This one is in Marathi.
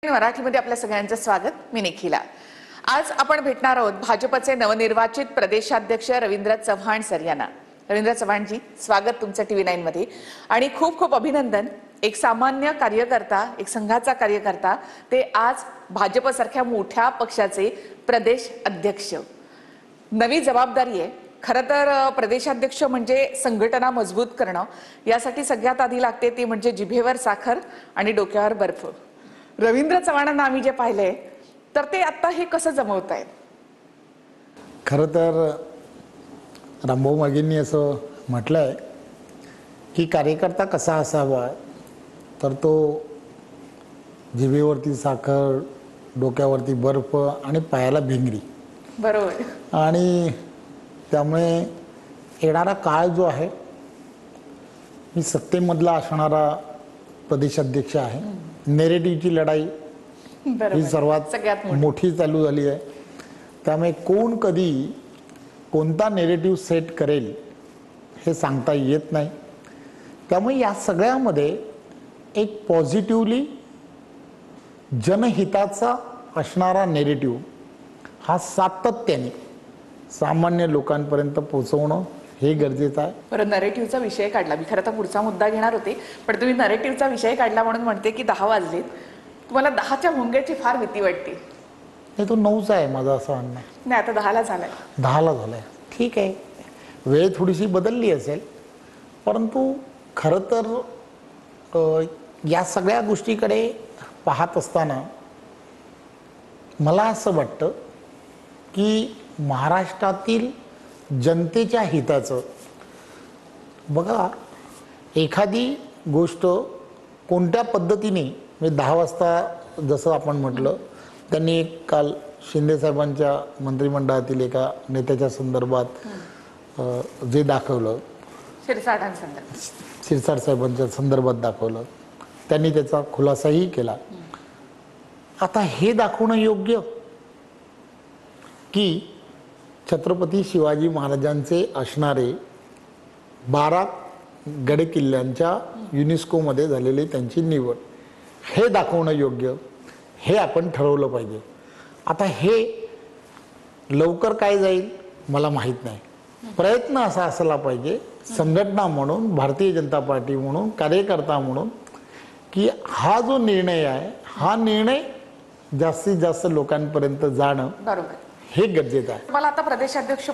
मराठीमध्ये आपल्या सगळ्यांचं स्वागत। मी निखिला। आज आपण भेटणार आहोत भाजपचे नवनिर्वाचित प्रदेशाध्यक्ष रवींद्र चव्हाण सर यांना। रवींद्र चव्हाण जी, स्वागत तुमचं TV9 मध्ये आणि खूप खूप अभिनंदन। एक सामान्य कार्यकर्ता, एक संघाचा कार्यकर्ता, ते आज भाजप सारख्या मोठ्या पक्षाचे प्रदेश अध्यक्ष। नवी जबाबदारी आहे। खरं तर प्रदेशाध्यक्ष म्हणजे संघटना मजबूत करणं, यासाठी सगळ्यात आधी लागते ती म्हणजे जिभेवर साखर आणि डोक्यावर बर्फ। रवींद्र चव्हाणांना आम्ही जे पाहिले तर ते आता हे कसं जमवतायत? खरं तर रामभाऊ मागींनी असं म्हटलंय की कार्यकर्ता कसा असावा, तर तो जिभेवरती साखर, डोक्यावरती बर्फ आणि पायाला भिंगरी। बरोबर। आणि त्यामुळे येणारा काळ जो आहे, मी सत्तेमधला असणारा प्रदेशाध्यक्ष आहे। नेरेटिव्हची लढाई ही सर्वात मोठी चालू झाली आहे। त्यामुळे कोण कधी कोणता नेरेटिव्ह सेट करेल हे सांगता येत नाही। त्यामुळे या सगळ्यामध्ये एक पॉझिटिव्हली जनहिताचा असणारा नेरेटिव्ह हा सातत्याने सामान्य लोकांपर्यंत पोहोचवणं हे गरजेचं आहे। बरं, नरेटिव्हचा विषय काढला। मी खरं तर पुढचा मुद्दा घेणार होते, पण तुम्ही नरेटिव्हचा विषय काढला म्हणून म्हणते की 10 वाजलेत। तुम्हाला 10च्या भोंग्याची फार भीती वाटते? नाही, तो 9चा आहे माझं असं म्हणणं। नाही, आता 10ला झालाय। 10ला झालाय, ठीक आहे। वेळ थोडीशी बदलली असेल, परंतु खरं तर या सगळ्या गोष्टीकडे पाहत असताना मला असं वाटतं की महाराष्ट्रातील जनतेच्या हिताचं, बघा, एखादी गोष्ट कोणत्या पद्धतीने, म्हणजे 10 वाजता जसं आपण म्हटलं, त्यांनी एक काल शिंदे साहेबांच्या मंत्रिमंडळातील एका नेत्याच्या संदर्भात जे दाखवलं, शिरसाट साहेबांच्या संदर्भात दाखवलं, त्यांनी त्याचा खुलासाही केला। आता हे दाखवणं योग्य की छत्रपती शिवाजी महाराजांचे असणारे 12 गड किल्ल्यांच्या युनेस्कोमध्ये झालेली त्यांची निवड, हे दाखवणं योग्य, हे आपण ठरवलं पाहिजे। आता हे लवकर काय जाईल मला माहीत नाही। प्रयत्न असा असला पाहिजे संघटना म्हणून, भारतीय जनता पार्टी म्हणून, कार्यकर्ता म्हणून, की हा जो निर्णय आहे, हा निर्णय जास्तीत जास्त लोकांपर्यंत जाणं हे गरजेचं आहे। मला आता प्रदेशाध्यक्ष